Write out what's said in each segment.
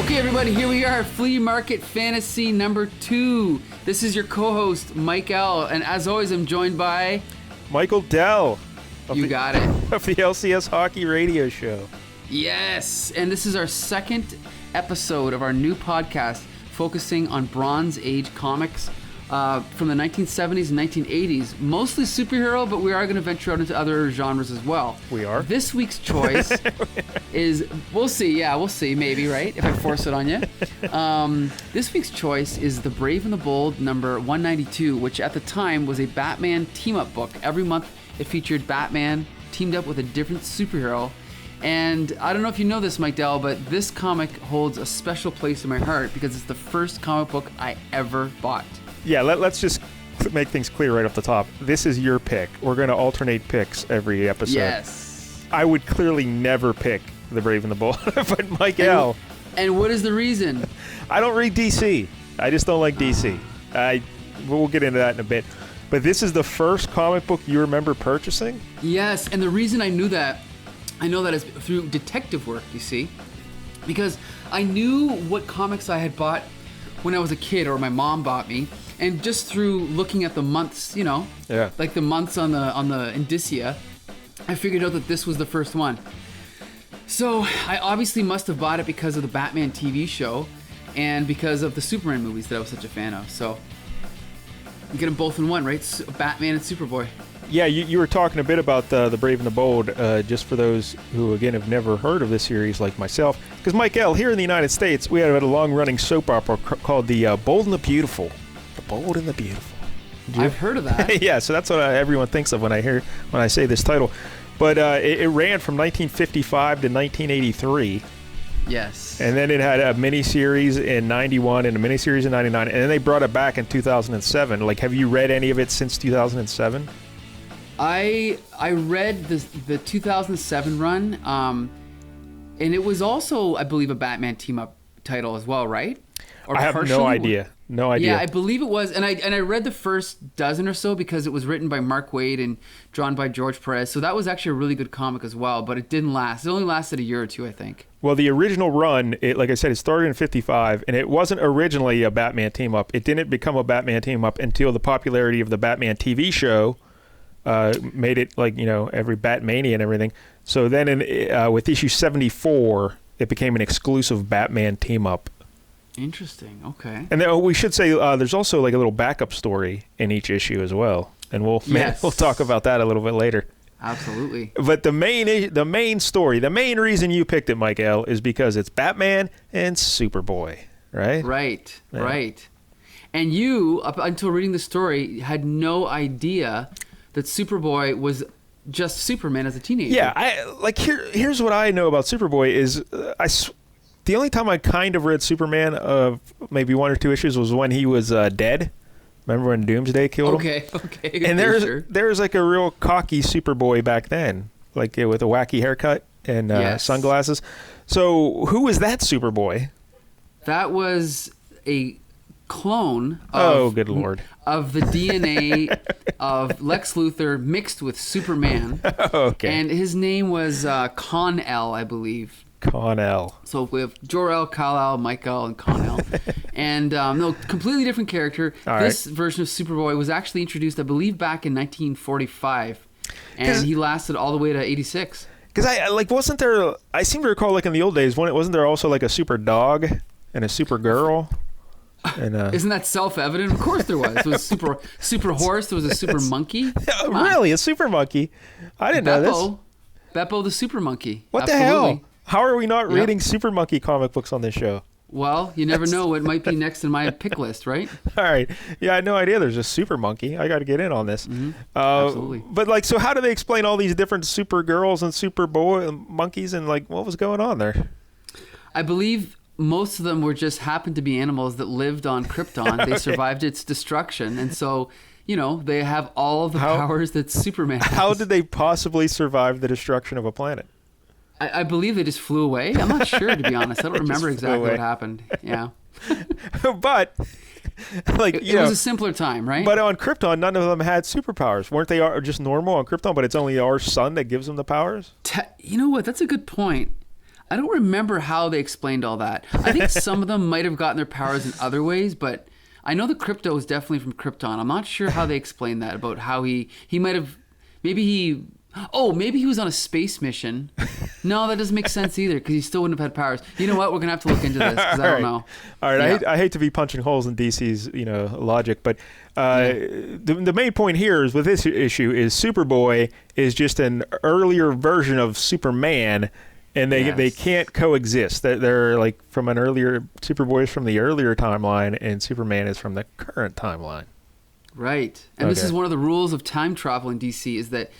Okay, everybody, here we are, Flea Market Fantasy number 2. This is your co-host, Mike L. And as always, I'm joined by... Michael Dell. Got it. Of the LCS Hockey Radio Show. Yes, and this is our second episode of our new podcast focusing on Bronze Age comics from the 1970s and 1980s. Mostly superhero, but we are going to venture out into other genres as well. We are? This week's choice is, we'll see, maybe, right? If I force it on you. This week's choice is The Brave and the Bold, number 192, which at the time was a Batman team-up book. Every month it featured Batman teamed up with a different superhero. And I don't know if you know this, Mike Dell, but this comic holds a special place in my heart because it's the first comic book I ever bought. Yeah, let's just make things clear right off the top. This is your pick. We're going to alternate picks every episode. Yes. I would clearly never pick The Brave and the Bold, but Mike L. And what is the reason? I don't read DC. I just don't like DC. We'll get into that in a bit. But this is the first comic book you remember purchasing? Yes, and the reason I know that is through detective work, you see. Because I knew what comics I had bought when I was a kid, or my mom bought me. And just through looking at the months, like the months on the indicia, I figured out that this was the first one. So I obviously must have bought it because of the Batman TV show and because of the Superman movies that I was such a fan of. So you get them both in one, right? Batman and Superboy. Yeah, you were talking a bit about the Brave and the Bold, just for those who, again, have never heard of this series like myself. Because, Mike L., here in the United States, we had a long-running soap opera called The Bold and the Beautiful. The Bold and the Beautiful. I've heard of that. Yeah, so that's what everyone thinks of when I say this title. But it ran from 1955 to 1983. Yes. And then it had a miniseries in 91 and a miniseries in 99. And then they brought it back in 2007. Like, have you read any of it since 2007? I read the 2007 run, and it was also, I believe, a Batman team-up title as well, right? Or I have no idea. No idea. Yeah, I believe it was, and I read the first dozen or so because it was written by Mark Waid and drawn by George Perez, so that was actually a really good comic as well, but it didn't last. It only lasted a year or two, I think. Well, the original run, like I said, it started in 55, and it wasn't originally a Batman team-up. It didn't become a Batman team-up until the popularity of the Batman TV show made it like, every Batmania and everything. So then with issue 74, it became an exclusive Batman team-up. Interesting. Okay. And then we should say there's also like a little backup story in each issue as well. And we'll talk about that a little bit later. Absolutely. But the main story, the main reason you picked it, Mike L., is because it's Batman and Superboy, right? Right. Yeah. Right. And you, up until reading the story, had no idea that Superboy was just Superman as a teenager. Yeah, here's what I know about Superboy is the only time I kind of read Superman of maybe one or two issues was when he was dead. Remember when Doomsday killed him? Okay. And there's like a real cocky Superboy back then, like with a wacky haircut and sunglasses. So who was that Superboy? That was a clone good Lord. Of the DNA of Lex Luthor mixed with Superman. Okay. And his name was Con-El, I believe. Con-El. So we have Jor-El, Kal-El, Michael, and Con-El. And no, completely different character. This version of Superboy was actually introduced, I believe, back in 1945. And he lasted all the way to 86. Because wasn't there, I seem to recall like in the old days, wasn't there also like a super dog and a super girl? And, isn't that self-evident? Of course there was. There was a super horse. There was a super monkey. Really? A super monkey? I didn't know this. Beppo the super monkey. What the hell? How are we not reading super monkey comic books on this show? Well, you never know what might be next in my pick list, right? All right. Yeah, I had no idea there's a super monkey. I got to get in on this. Mm-hmm. Absolutely. But so how do they explain all these different super girls and super monkeys and what was going on there? I believe most of them happened to be animals that lived on Krypton. They survived its destruction. And so, they have all of the powers that Superman has. How did they possibly survive the destruction of a planet? I believe they just flew away. I'm not sure, to be honest. I don't remember exactly what happened. Yeah. But it was a simpler time, right? But on Krypton, none of them had superpowers. Weren't they just normal on Krypton, but it's only our sun that gives them the powers? You know what? That's a good point. I don't remember how they explained all that. I think some of them might have gotten their powers in other ways, but I know the Crypto is definitely from Krypton. I'm not sure how they explained that, about how he might have, maybe he was on a space mission. No, that doesn't make sense either, because he still wouldn't have had powers. You know what? We're going to have to look into this, because I don't know. All right. Yeah. I hate to be punching holes in DC's, logic, but the main point here is with this issue is Superboy is just an earlier version of Superman, and they can't coexist. They're like from an earlier, Superboy is from the earlier timeline, and Superman is from the current timeline. Right. And this is one of the rules of time travel in DC, is that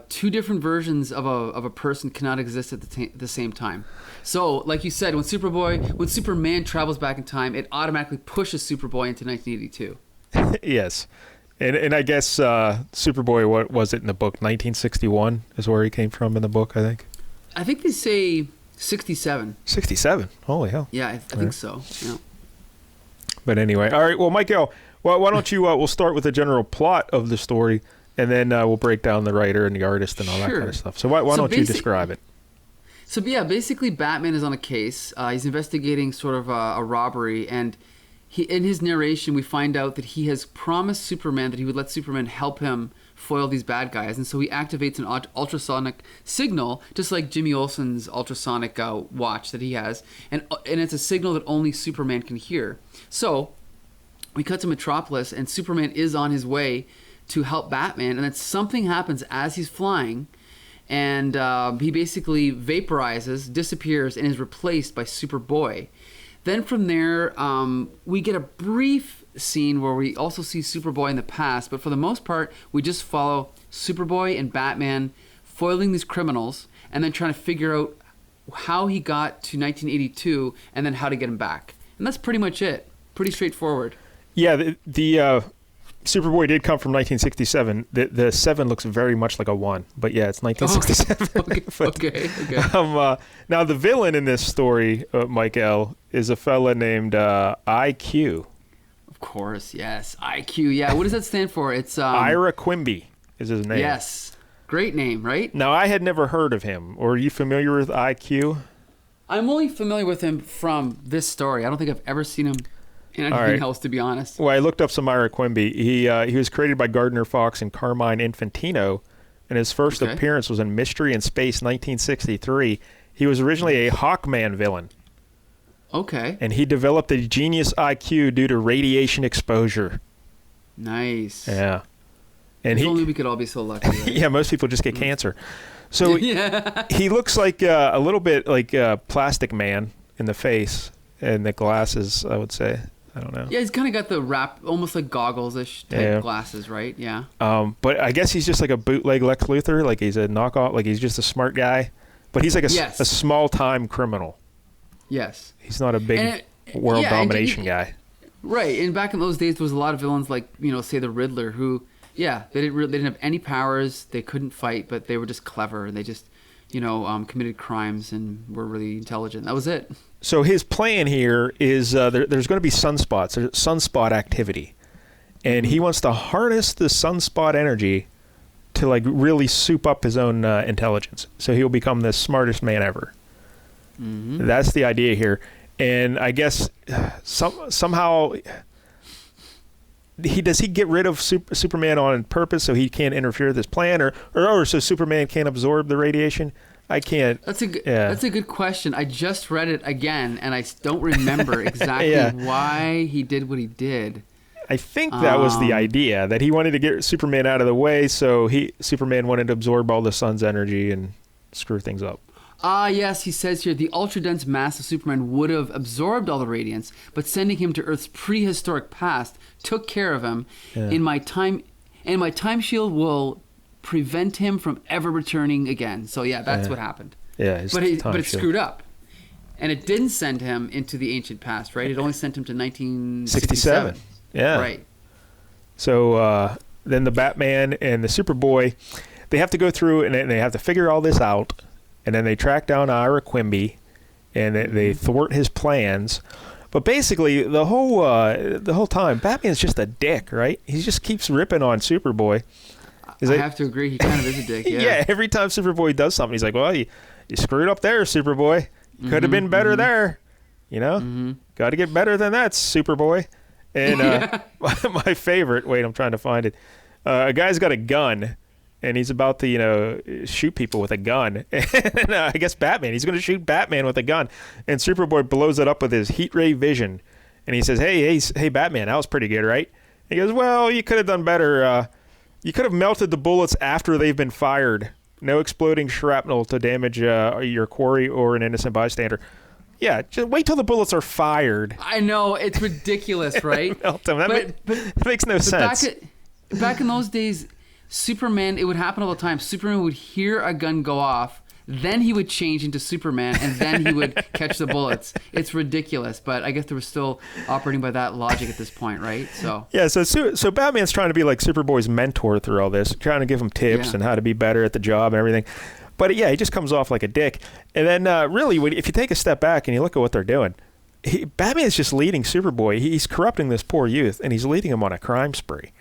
two different versions of a person cannot exist at the same time. So, like you said, when Superman travels back in time, it automatically pushes Superboy into 1982. Yes. And I guess Superboy, what was it in the book? 1961 is where he came from in the book, I think. I think they say 67. 67? Holy hell. Yeah, I think so. Yeah. But anyway, all right. Well, Michael, why don't you, we'll start with the general plot of the story, and then we'll break down the writer and the artist and all that kind of stuff. So why don't you describe it? So, yeah, basically Batman is on a case. He's investigating sort of a robbery, and in his narration, we find out that he has promised Superman that he would let Superman help him foil these bad guys. And so he activates an ultrasonic signal, just like Jimmy Olsen's ultrasonic watch that he has. And it's a signal that only Superman can hear. So we cut to Metropolis, and Superman is on his way to help Batman. And then something happens as he's flying, and he basically vaporizes, disappears, and is replaced by Superboy. Then from there, we get a brief scene where we also see Superboy in the past, but for the most part, we just follow Superboy and Batman foiling these criminals and then trying to figure out how he got to 1982 and then how to get him back. And that's pretty much it. Pretty straightforward. Yeah, the Superboy did come from 1967. The 7 looks very much like a 1, but yeah, it's 1967. Okay. Now, the villain in this story, Michael, is a fella named IQ. Of course, yes. IQ, yeah. What does that stand for? It's Ira Quimby is his name. Yes. Great name, right? Now, I had never heard of him. Or are you familiar with IQ? I'm only familiar with him from this story. I don't think I've ever seen him in anything else, to be honest. Well, I looked up some Ira Quimby. He was created by Gardner Fox and Carmine Infantino, and his first appearance was in Mystery in Space 1963. He was originally a Hawkman villain. Okay. And he developed a genius IQ due to radiation exposure. Nice. Yeah. And if only we could all be so lucky. Right? Yeah, most people just get cancer. So he looks like a little bit like Plastic Man in the face and the glasses, I would say. I don't know. Yeah, he's kind of got the wrap, almost like goggles-ish type glasses, right? Yeah. But I guess he's just like a bootleg Lex Luthor. Like he's a knockoff. Like he's just a smart guy. But he's like a small-time criminal. Yes. He's not a big world domination guy. Right. And back in those days, there was a lot of villains like, say the Riddler, who, they didn't have any powers. They couldn't fight, but they were just clever. And they just, committed crimes and were really intelligent. That was it. So his plan here is there's going to be sunspots. There's sunspot activity. And he wants to harness the sunspot energy to like really soup up his own intelligence. So he'll become the smartest man ever. Mm-hmm. That's the idea here. And I guess somehow does he get rid of Superman on purpose so he can't interfere with his plan, or so Superman can't absorb the radiation? I can't. That's a good question. I just read it again, and I don't remember exactly why he did what he did. I think that was the idea, that he wanted to get Superman out of the way, so Superman wanted to absorb all the sun's energy and screw things up. Yes, he says here, the ultra-dense mass of Superman would have absorbed all the radiance, but sending him to Earth's prehistoric past took care of him. Yeah. My time shield will prevent him from ever returning again. So that's what happened. Yeah, but it screwed up. And it didn't send him into the ancient past, right? It only sent him to 1967. Yeah. Right. So then the Batman and the Superboy, they have to go through and they have to figure all this out. And then they track down Ira Quimby, and they thwart his plans. But basically, the whole time, Batman's just a dick, right? He just keeps ripping on Superboy. I have to agree, he kind of is a dick. Yeah. Yeah. Every time Superboy does something, he's like, "Well, you screwed up there, Superboy. Could have been better there. You know, got to get better than that, Superboy. And my favorite, wait, I'm trying to find it. A guy's got a gun, and he's about to, you know, shoot people with a gun. And I guess Batman, he's going to shoot Batman with a gun. And Superboy blows it up with his heat ray vision. And he says, hey, Batman, that was pretty good, right? He goes, well, you could have done better. You could have melted the bullets after they've been fired. No exploding shrapnel to damage your quarry or an innocent bystander. Yeah, just wait till the bullets are fired. I know, it's ridiculous, right? That makes no sense. Back in those days, Superman, it would happen all the time. Superman would hear a gun go off, then he would change into Superman, and then he would catch the bullets. It's ridiculous, but I guess they were still operating by that logic at this point, right? So yeah, so Batman's trying to be like Superboy's mentor through all this, trying to give him tips and how to be better at the job and everything. But yeah, he just comes off like a dick. And then really, if you take a step back and you look at what they're doing, Batman's just leading Superboy. He's corrupting this poor youth, and he's leading him on a crime spree.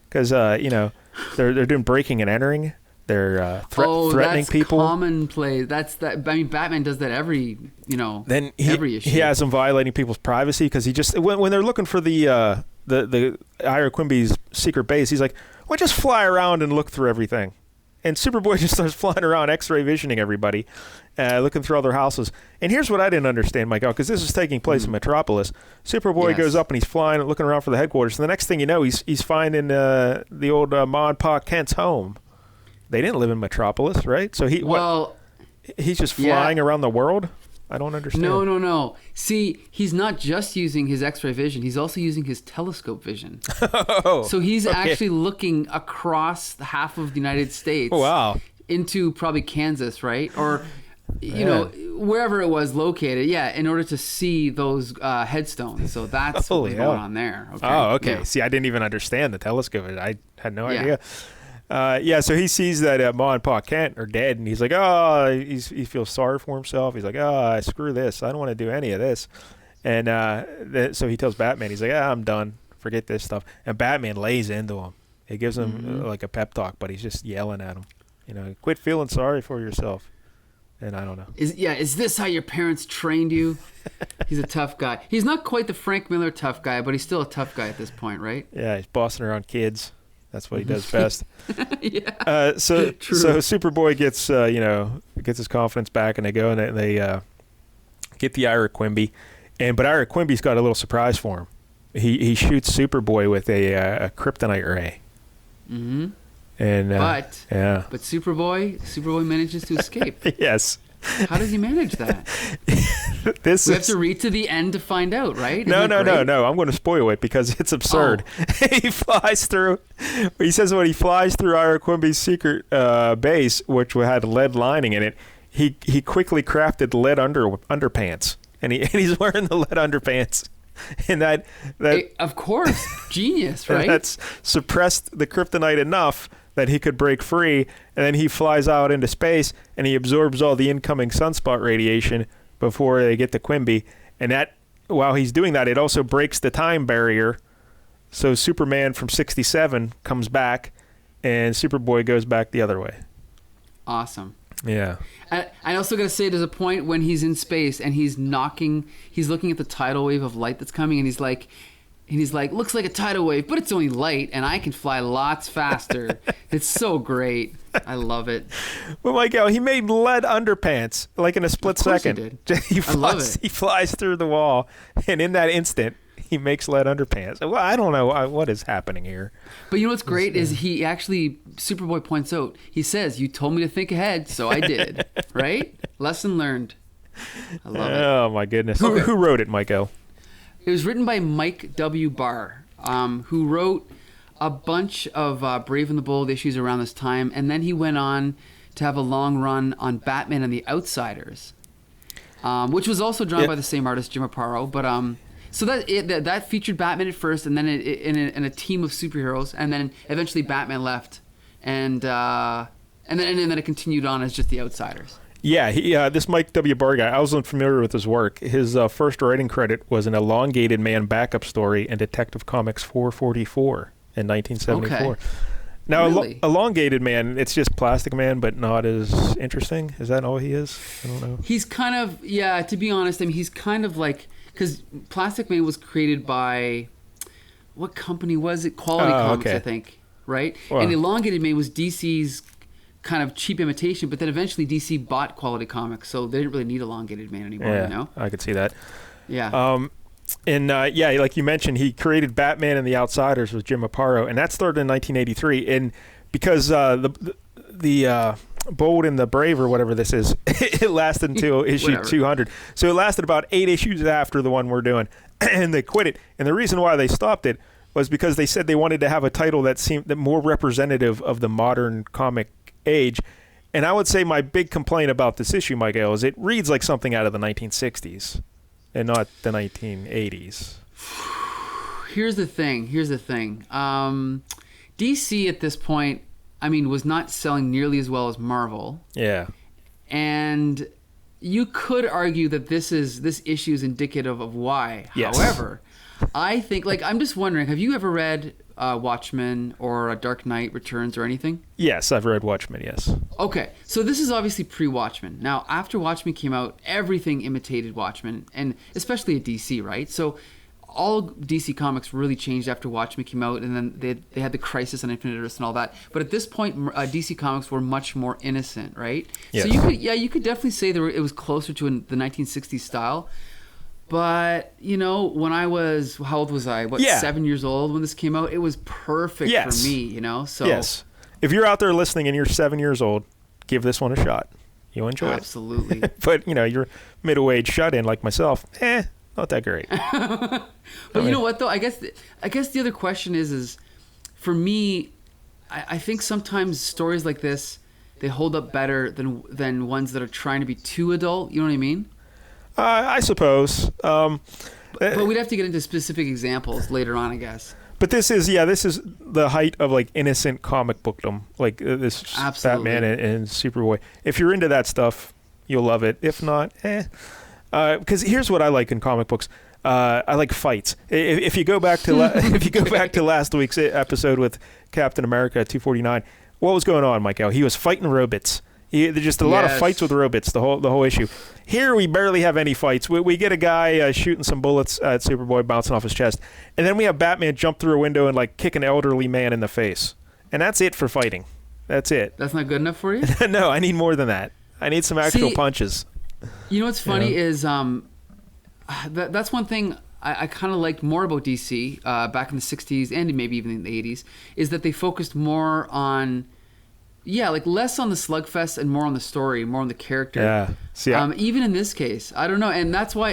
Because, you know, they're doing breaking and entering. They're threatening people. That's commonplace. I mean, Batman does that every issue. He has them violating people's privacy because he just when they're looking for the Ira Quimby's secret base, he's like, well, just fly around and look through everything. And Superboy just starts flying around, X-ray visioning everybody, looking through other houses. And here's what I didn't understand, Michael, because this is taking place in Metropolis. Superboy goes up and he's flying and looking around for the headquarters. And the next thing you know, he's finding the old Ma and Pa Kent's home. They didn't live in Metropolis, right? So he's just flying around the world? I don't understand. No. See, he's not just using his X-ray vision. He's also using his telescope vision. So he's actually looking across half of the United States. Wow. Into probably Kansas, right? Or, you know, wherever it was located. Yeah, in order to see those headstones. So that's what's going on there. Okay. Oh, okay. Yeah. See, I didn't even understand the telescope. I had no idea. So he sees that Ma and Pa Kent are dead, and he's like, he feels sorry for himself. He's like, screw this. I don't want to do any of this. And so he tells Batman, he's like, I'm done. Forget this stuff. And Batman lays into him. He gives him like a pep talk, but he's just yelling at him. You know, quit feeling sorry for yourself. And I don't know. Is this how your parents trained you? He's a tough guy. He's not quite the Frank Miller tough guy, but he's still a tough guy at this point, right? Yeah, he's bossing around kids. That's what he does best. Yeah. So Superboy gets his confidence back, and they go and they get the Ira Quimby, but Ira Quimby's got a little surprise for him. He shoots Superboy with a kryptonite ray. Mm-hmm. And but Superboy manages to escape. Yes. How does he manage that? We have to read to the end to find out, right? No. I'm going to spoil it because it's absurd. He flies through. He says when he flies through Ira Quimby's secret base, which had lead lining in it, he quickly crafted lead underpants, and he's wearing the lead underpants. And that of course, genius, right? That's suppressed the kryptonite enough that he could break free, and then he flies out into space, and he absorbs all the incoming sunspot radiation before they get to Quimby. And that, while he's doing that, it also breaks the time barrier. So Superman from 67 comes back, and Superboy goes back the other way. Awesome. Yeah. I also got to say, there's a point when he's in space, and he's looking at the tidal wave of light that's coming, and he's like, looks like a tidal wave, but it's only light, and I can fly lots faster. It's so great. I love it. Well, Michael, he made lead underpants like in a split second. He did. I love it. He flies through the wall, and in that instant, he makes lead underpants. Well, I don't know what is happening here. But you know what's great is he actually, Superboy points out, he says, you told me to think ahead, so I did. Right? Lesson learned. I love it. Oh, my goodness. Who wrote it, Michael? It was written by Mike W. Barr, who wrote a bunch of Brave and the Bold issues around this time, and then he went on to have a long run on Batman and the Outsiders, which was also drawn by the same artist, Jim Aparo. But so that featured Batman at first, and then in a team of superheroes, and then eventually Batman left, and then it continued on as just the Outsiders. Yeah, this Mike W. Barr guy, I was unfamiliar with his work. His first writing credit was an Elongated Man backup story in Detective Comics 444 in 1974. Now, Really? Elongated Man, it's just Plastic Man, but not as interesting. Is that all he is? I don't know. He's kind of, yeah, to be honest, I mean, he's kind of like, because Plastic Man was created by, what company was it? Quality Comics, okay. I think, right? Well. And Elongated Man was DC's kind of cheap imitation, but then eventually DC bought Quality Comics, so they didn't really need Elongated Man anymore, Yeah, you know? I could see that. Yeah. And yeah, like you mentioned, he created Batman and the Outsiders with Jim Aparo, and that started in 1983. And because the Bold and the Brave or whatever this is, it lasted until issue 200. So it lasted about 8 issues after the one we're doing, and they quit it. And the reason why they stopped it was because they said they wanted to have a title that seemed more representative of the modern comic age. And I would say my big complaint about this issue, Michael, is it reads like something out of the 1960s. And not the 1980s. Here's the thing. DC at this point, I mean, was not selling nearly as well as Marvel. Yeah. And you could argue that this issue is indicative of why. Yes. However, I think, like, I'm just wondering, have you ever read Watchmen or Dark Knight Returns or anything? Yes, I've read Watchmen, yes. Okay, so this is obviously pre-Watchmen. Now, after Watchmen came out, everything imitated Watchmen, and especially at DC, right? So all DC comics really changed after Watchmen came out, and then they had the Crisis on Infinite Earths and all that. But at this point, DC comics were much more innocent, right? Yes. So you could definitely say it was closer to the 1960s style. But, you know, when I was, how old was I? 7 years old when this came out? It was perfect for me, you know? So yes. If you're out there listening and you're 7 years old, give this one a shot. You'll enjoy it. Absolutely. But, you know, you're middle-aged shut-in like myself. Not that great. But you know what, though? I guess the other question is for me, I think sometimes stories like this, they hold up better than ones that are trying to be too adult. You know what I mean? I suppose. But we'd have to get into specific examples later on, I guess. But this is the height of like innocent comic bookdom, like this Absolutely. Batman and Superboy. If you're into that stuff, you'll love it. If not, because here's what I like in comic books. I like fights. If you go back to last week's episode with Captain America 249, what was going on, Michael? He was fighting robots. There's just a lot of fights with robots, the whole issue. Here we barely have any fights. We get a guy shooting some bullets at Superboy bouncing off his chest, and then we have Batman jump through a window and like kick an elderly man in the face, and that's it for fighting. That's it. That's not good enough for you? No, I need more than that. I need some actual punches. You know what's funny is that's one thing I kind of liked more about DC back in the 60s and maybe even in the 80s, is that they focused more on... Yeah, like less on the slugfest and more on the story, more on the character. Yeah. See, even in this case, I don't know, and that's why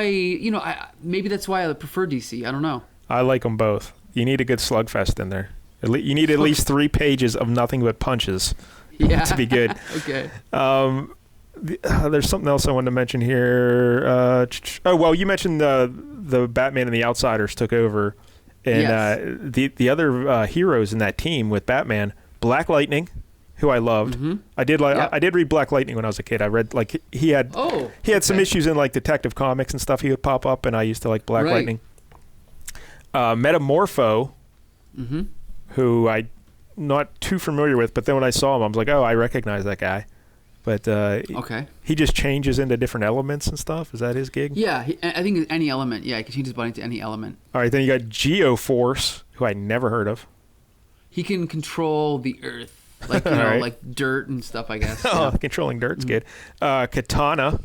you know, maybe that's why I prefer DC. I don't know. I like them both. You need a good slugfest in there. You need at least 3 pages of nothing but punches. Yeah. To be good. Okay. There's something else I wanted to mention here. You mentioned the Batman and the Outsiders took over, and the other heroes in that team with Batman, Black Lightning, who I loved. Mm-hmm. I did read Black Lightning when I was a kid. I read like he had some issues in like Detective Comics and stuff. He would pop up, and I used to like Black Lightning. Metamorpho, who I'm not too familiar with, but then when I saw him, I was like, oh, I recognize that guy. But he just changes into different elements and stuff. Is that his gig? Yeah, I think any element. Yeah, he can change his body into any element. All right, then you got Geoforce, who I never heard of. He can control the earth. Like, you know, like dirt and stuff, I guess. Controlling dirt's good. Katana.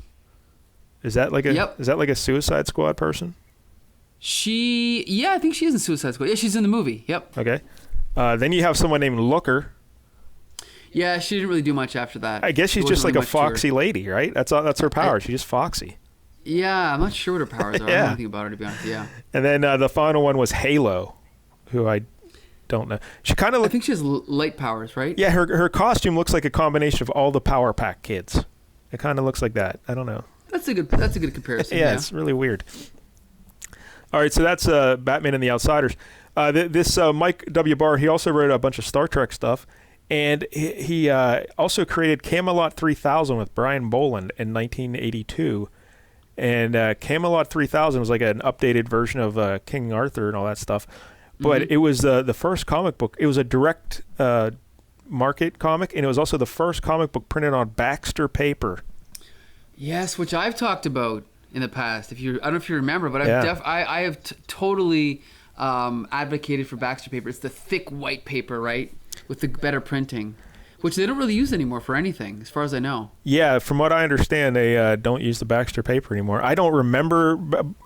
Is that like a Suicide Squad person? I think she is in Suicide Squad. Yeah, she's in the movie. Yep. Okay. Then you have someone named Looker. Yeah, she didn't really do much after that. I guess she's just like a foxy lady, right? That's her power. She's just foxy. Yeah, I'm not sure what her powers are. I don't know anything about her, to be honest. Yeah. And then the final one was Halo, who I don't know. She kind of I think she has light powers, right? Yeah, her costume looks like a combination of all the Power Pack kids. It kind of looks like that. I don't know. That's a good comparison. Yeah, it's really weird. All right, so that's Batman and the Outsiders. This Mike W. Barr, he also wrote a bunch of Star Trek stuff, and he also created Camelot 3000 with Brian Boland in 1982. And Camelot 3000 was like an updated version of King Arthur and all that stuff. but it was the first comic book. It was a direct market comic, and it was also the first comic book printed on Baxter paper. Yes, which I've talked about in the past. I don't know if you remember, but Yeah. I have totally advocated for Baxter paper. It's the thick white paper, right, with the better printing, which they don't really use anymore for anything, as far as I know. Yeah, from what I understand, they don't use the Baxter paper anymore. I don't remember.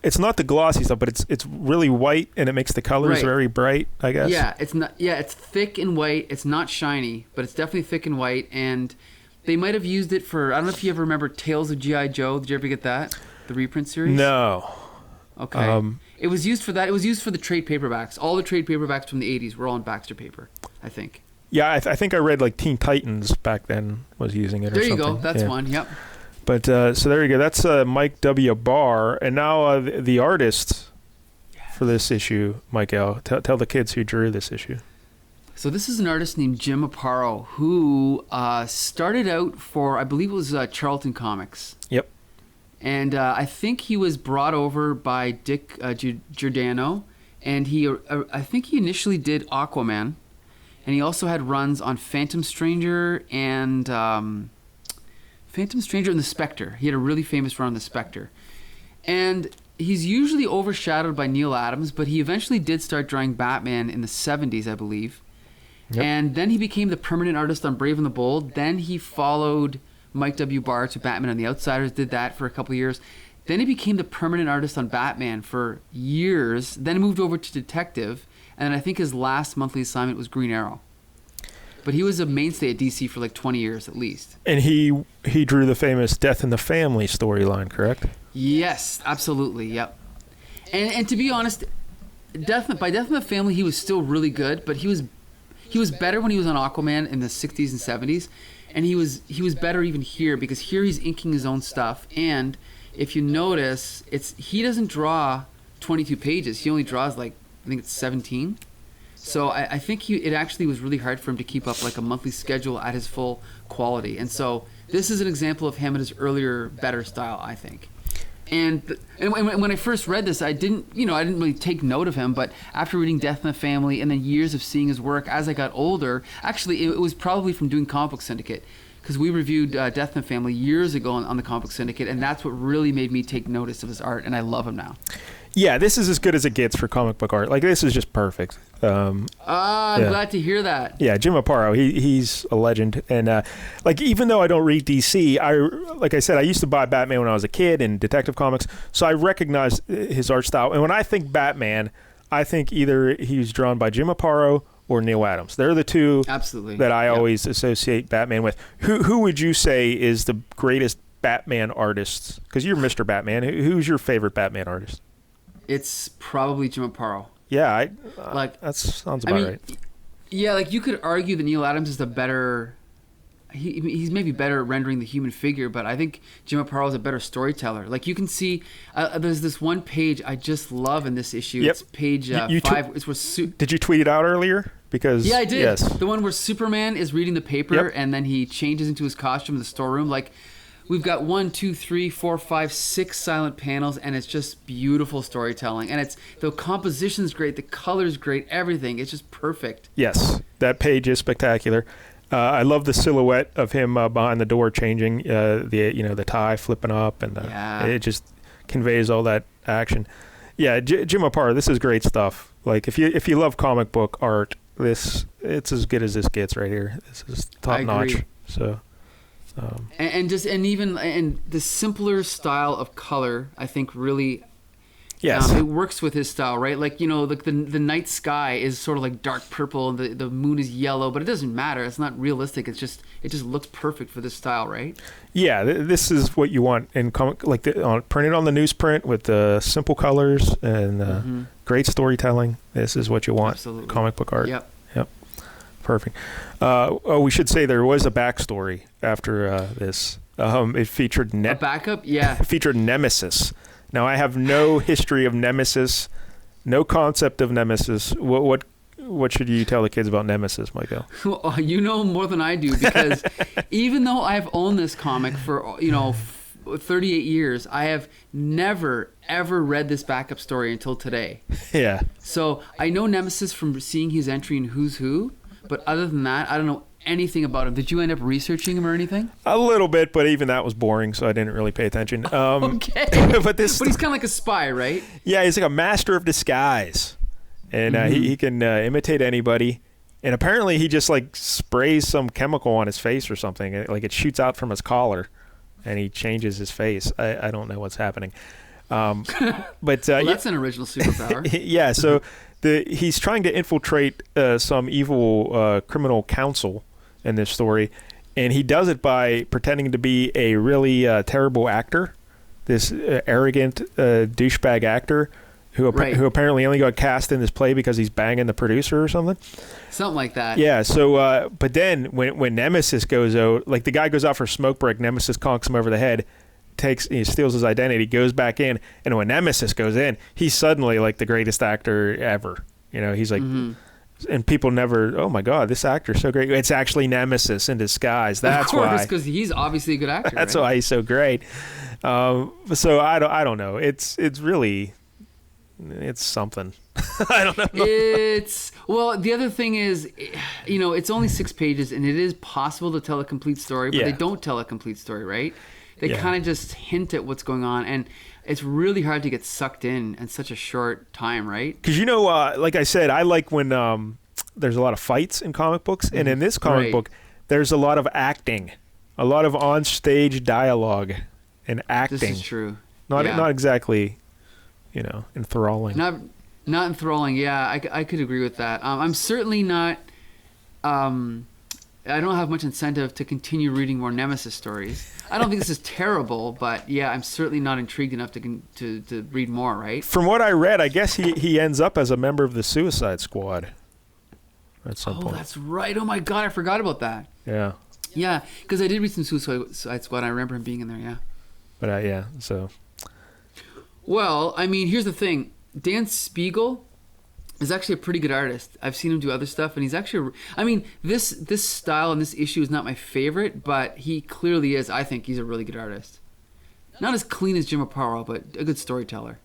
It's not the glossy stuff, but it's really white, and it makes the colors very bright, I guess. Yeah, it's not. Yeah, it's thick and white. It's not shiny, but it's definitely thick and white. And they might have used it for. I don't know if you ever remember Tales of G.I. Joe. Did you ever get that? The reprint series? No. Okay. It was used for that. It was used for the trade paperbacks. All the trade paperbacks from the 80s were all in Baxter paper, I think. Yeah, I think I read like Teen Titans back then was using it or something. There you go. That's one. Yep. But so there you go. That's Mike W. Barr. And now the artist for this issue, Michael. Tell the kids who drew this issue. So this is an artist named Jim Aparo who started out for, I believe it was Charlton Comics. Yep. And I think he was brought over by Dick Giordano. And I think he initially did Aquaman. And he also had runs on Phantom Stranger and The Spectre. He had a really famous run on The Spectre. And he's usually overshadowed by Neil Adams, but he eventually did start drawing Batman in the 70s, I believe. Yep. And then he became the permanent artist on Brave and the Bold. Then he followed Mike W. Barr to Batman and the Outsiders, did that for a couple of years. Then he became the permanent artist on Batman for years, then moved over to Detective, and I think his last monthly assignment was Green Arrow. But he was a mainstay at DC for like 20 years at least. And he drew the famous Death in the Family storyline, correct? Yes, absolutely, yep. And to be honest, Death in the Family, he was still really good, but he was better when he was on Aquaman in the 60s and 70s, and he was better even here, because here he's inking his own stuff, and if you notice, he doesn't draw 22 pages. He only draws like, I think it's 17. So I think it actually was really hard for him to keep up like a monthly schedule at his full quality. And so this is an example of him at his earlier, better style, I think. And when I first read this, I didn't really take note of him, but after reading Death in the Family and then years of seeing his work as I got older, actually it was probably from doing Comic Book Syndicate, because we reviewed Death in the Family years ago on the Comic Book Syndicate, and that's what really made me take notice of his art, and I love him now. Yeah, this is as good as it gets for comic book art. Like, this is just perfect. I'm glad to hear that. Yeah, Jim Aparo, he's a legend. And like, even though I don't read DC, like I said, I used to buy Batman when I was a kid in Detective Comics, so I recognize his art style. And when I think Batman, I think either he's drawn by Jim Aparo or Neil Adams. They're the two that I always associate Batman with. Who would you say is the greatest Batman artist? Because you're Mr. Batman. Who's your favorite Batman artist? It's probably Jim Aparo. Yeah, that sounds about right. Yeah, like you could argue that Neil Adams is the better. He's maybe better at rendering the human figure, but I think Jim Aparo is a better storyteller. Like you can see, there's this one page I just love in this issue. Yep. It's page 5. It's where Did you tweet it out earlier? Because I did. Yes. The one where Superman is reading the paper and then he changes into his costume in the storeroom. Like, we've got 1, 2, 3, 4, 5, 6 silent panels, and it's just beautiful storytelling. And the composition's great, the color's great, everything. It's just perfect. Yes, that page is spectacular. I love the silhouette of him behind the door changing, the tie flipping up, and it just conveys all that action. Yeah, Jim Aparo, this is great stuff. Like, if you love comic book art, it's as good as this gets right here. This is top notch. So. And the simpler style of color, I think, really, it works with his style, right? Like, the night sky is sort of like dark purple, and the moon is yellow, but it doesn't matter. It's not realistic. It just looks perfect for this style, right? Yeah, this is what you want in comic, like printed on the newsprint with the simple colors and great storytelling. This is what you want. Absolutely. Comic book art. Yep. Perfect. We should say there was a backstory after this. It featured a backup. Yeah. It featured Nemesis. Now, I have no history of Nemesis, no concept of Nemesis. What should you tell the kids about Nemesis, Michael? Well, you know more than I do, because even though I've owned this comic for 38 years, I have never, ever read this backup story until today. Yeah. So I know Nemesis from seeing his entry in Who's Who, but other than that, I don't know anything about him. Did you end up researching him or anything? A little bit, but even that was boring, so I didn't really pay attention. Okay. But he's kind of like a spy, right? Yeah, he's like a master of disguise. And he can imitate anybody. And apparently he just like sprays some chemical on his face or something. Like it shoots out from his collar and he changes his face. I don't know what's happening. But well, that's an original superpower. Yeah, so he's trying to infiltrate some evil criminal council in this story, and he does it by pretending to be a really terrible actor, this arrogant douchebag actor who apparently only got cast in this play because he's banging the producer or something. Something like that. Yeah, so but then when Nemesis goes out, like the guy goes out for a smoke break, Nemesis conks him over the head, he steals his identity, goes back in, and when Nemesis goes in, he's suddenly like the greatest actor ever. You know, he's like, and people never, oh my God, this actor's so great. It's actually Nemesis in disguise. That's why. Of course, because he's obviously a good actor. That's why he's so great. So I don't know. It's really, it's something. I don't know. Well, the other thing is, you know, it's only 6 pages, and it is possible to tell a complete story, but they don't tell a complete story, right? They kind of just hint at what's going on, and it's really hard to get sucked in such a short time, right? Because, you know, like I said, I like when there's a lot of fights in comic books, and in this comic book, there's a lot of acting, a lot of on-stage dialogue and acting. This is true. Not exactly, you know, enthralling. Not enthralling, yeah, I could agree with that. I'm certainly not... I don't have much incentive to continue reading more Nemesis stories. I don't think this is terrible, but yeah, I'm certainly not intrigued enough to read more, right? From what I read, I guess he ends up as a member of the Suicide Squad at some point. Oh, that's right. Oh my God, I forgot about that. Yeah. Yeah, because I did read some Suicide Squad. I remember him being in there, yeah. But yeah, so. Well, I mean, here's the thing. Dan Spiegel is actually a pretty good artist. I've seen him do other stuff, and he's actually... I mean, this style and this issue is not my favorite, but he clearly is. I think he's a really good artist. Not as clean as Jim Aparo, but a good storyteller.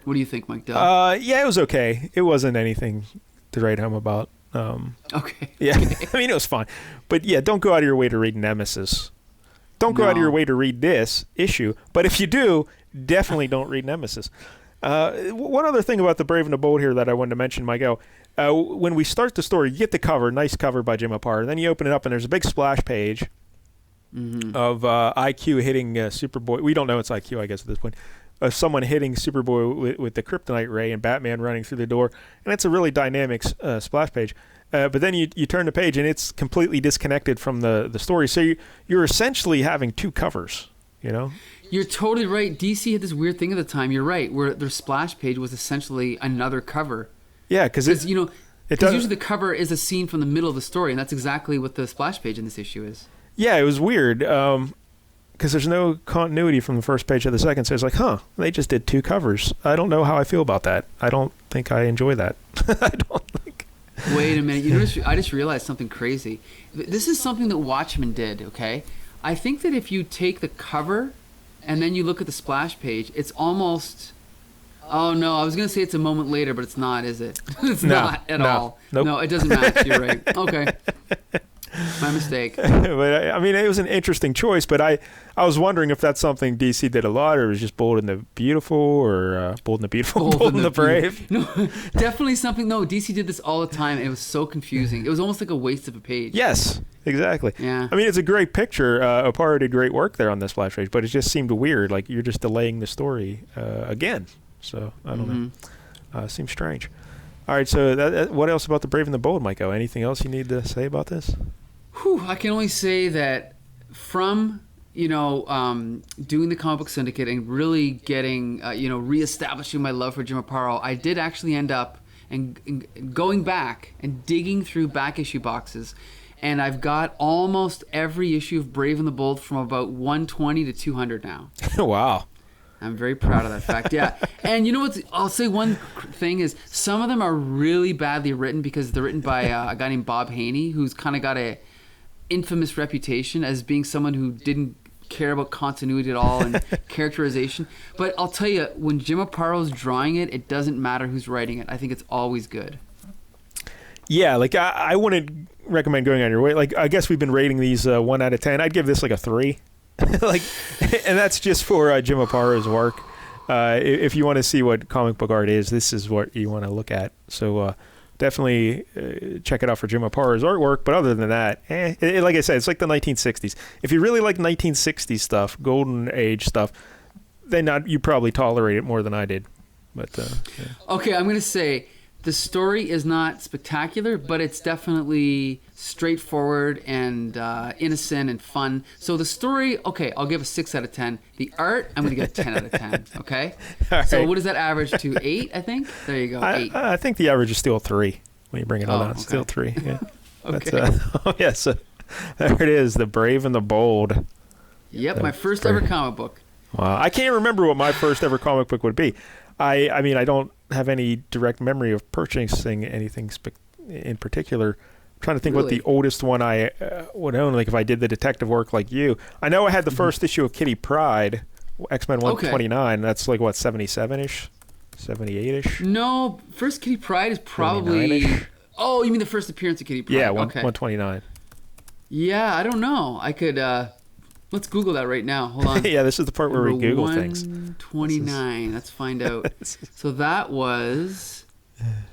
What do you think, Mike Dell? Yeah, it was okay. It wasn't anything to write home about. Okay. Yeah, I mean, it was fun. But yeah, don't go out of your way to read Nemesis. Don't go out of your way to read this issue. But if you do, definitely don't read Nemesis. One other thing about The Brave and the Bold here that I wanted to mention, Miguel. When we start the story, you get the cover, nice cover by Jim Aparo, and then you open it up and there's a big splash page of IQ hitting Superboy. We don't know it's IQ, I guess, at this point. Someone hitting Superboy with the kryptonite ray and Batman running through the door. And it's a really dynamic splash page. But then you turn the page and it's completely disconnected from the story. So you're essentially having two covers, you know? You're totally right. DC had this weird thing at the time. You're right, where their splash page was essentially another cover. Yeah, because usually the cover is a scene from the middle of the story, and that's exactly what the splash page in this issue is. Yeah, it was weird because there's no continuity from the first page to the second. So it's like, they just did two covers. I don't know how I feel about that. I don't think I enjoy that. I don't think. Wait a minute. I just realized something crazy. This is something that Watchmen did. Okay, I think that if you take the cover and then you look at the splash page, it's almost... Oh, no, I was going to say it's a moment later, but it's not, is it? It's not at all. Nope. No, it doesn't match. You're right. Okay. My mistake. But I mean, it was an interesting choice, but I was wondering if that's something DC did a lot, or it was just Bold and the Beautiful, or Bold and the Beautiful, Bold and the Brave. No, definitely something. No, DC did this all the time, and it was so confusing. It was almost like a waste of a page. Yes, exactly. Yeah. I mean, it's a great picture. Aparo did great work there on this splash page, but it just seemed weird. Like you're just delaying the story again. So I don't know. Seems strange. All right. So what else about The Brave and the Bold, Michael? Anything else you need to say about this? I can only say that from doing the comic book Syndicate and really getting reestablishing my love for Jim Aparo, I did actually end up and going back and digging through back issue boxes, and I've got almost every issue of Brave and the Bold from about 120 to 200 now. Wow. I'm very proud of that fact, yeah. And you know what? I'll say one thing is some of them are really badly written because they're written by a guy named Bob Haney, who's kind of got a infamous reputation as being someone who didn't care about continuity at all and characterization. But I'll tell you, when Jim Aparo's drawing it, it doesn't matter who's writing it. I think it's always good. Yeah, like I wouldn't recommend going on your way. Like I guess we've been rating these 1 out of 10. I'd give this like a 3. Like, and that's just for Jim Aparo's work. If you want to see what comic book art is, this is what you want to look at. So definitely check it out for Jim Aparo's artwork. But other than that, like I said, it's like the 1960s. If you really like 1960s stuff, golden age stuff, then you probably tolerate it more than I did. But yeah. Okay, I'm going to say the story is not spectacular, but it's definitely straightforward and innocent and fun. So the story, okay, I'll give a 6 out of 10. The art, I'm going to give a 10 out of 10, okay? So right. what does that average to? 8, I think? There you go, 8. I think the average is still 3 when you bring it all down. Okay. Still 3, yeah. Okay. Oh, yeah, so there it is, The Brave and the Bold. Yep, my first ever comic book. Wow, I can't remember what my first ever comic book would be. I mean, I don't have any direct memory of purchasing anything in particular. I'm trying to think what the oldest one I would own, like if I did the detective work like you. I know I had the first issue of Kitty Pryde, X-Men 129. That's like, what, 77-ish? 78-ish? No, first Kitty Pryde is probably... 79-ish? Oh, you mean the first appearance of Kitty Pryde? Yeah, okay. 129. Yeah, I don't know. I could... let's Google that right now. Hold on. Yeah, this is the part where we Google things. 129. Let's find out. So that was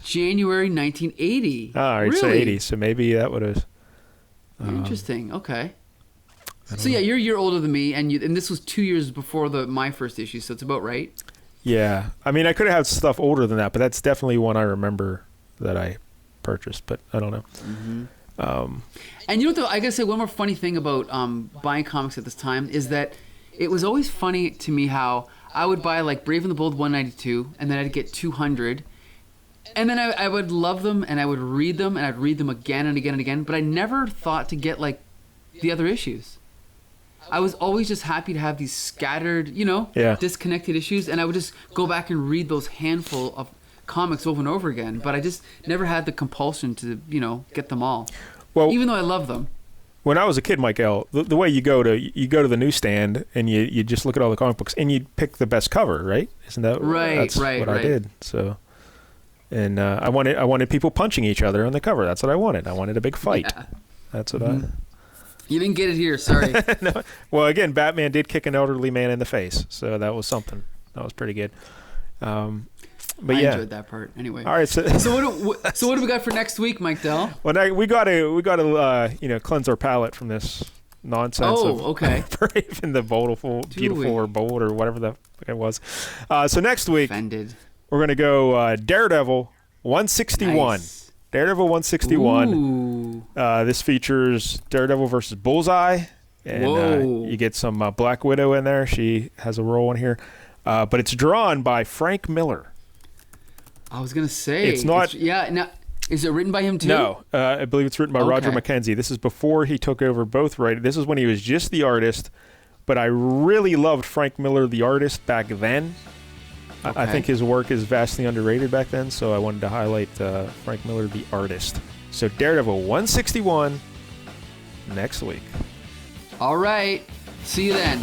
January 1980. Oh, all right, really? so 80. So maybe that would have... Interesting. Okay. So yeah, you're a year older than me, and this was 2 years before my first issue, so it's about right. Yeah. I mean, I could have had stuff older than that, but that's definitely one I remember that I purchased, but I don't know. Mm-hmm. And you know what, though, I gotta say one more funny thing about buying comics at this time is that it was always funny to me how I would buy like Brave and the Bold 192, and then I'd get 200, and then I would love them, and I would read them, and I'd read them again and again and again, but I never thought to get like the other issues. I was always just happy to have these scattered, disconnected issues, and I would just go back and read those handful of comics over and over again, but I just never had the compulsion to, get them all. Well, even though I love them. When I was a kid, Michael, the way you go to the newsstand and you just look at all the comic books and you pick the best cover, right? Isn't that right? That's what I did. So, and I wanted people punching each other on the cover. That's what I wanted. I wanted a big fight. Yeah. That's what I. You didn't get it here. Sorry. No. Well, again, Batman did kick an elderly man in the face, so that was something. That was pretty good. But I enjoyed that part. Anyway. All right. So what do we got for next week, Mike Dell? Well, we got to cleanse our palate from this nonsense. Okay. Brave and the beautiful or bold or whatever the fuck it was. So next week we're gonna go Daredevil 161. Nice. Daredevil 161. Ooh. This features Daredevil versus Bullseye, and you get some Black Widow in there. She has a role in here, but it's drawn by Frank Miller. I was gonna say it's not. Now, is it written by him too? No, I believe it's written by Roger McKenzie. This is before he took over both writing. This is when he was just the artist, but I really loved Frank Miller, the artist, back then. I think his work is vastly underrated back then, so I wanted to highlight Frank Miller, the artist. So Daredevil 161 next week. All right. See you then.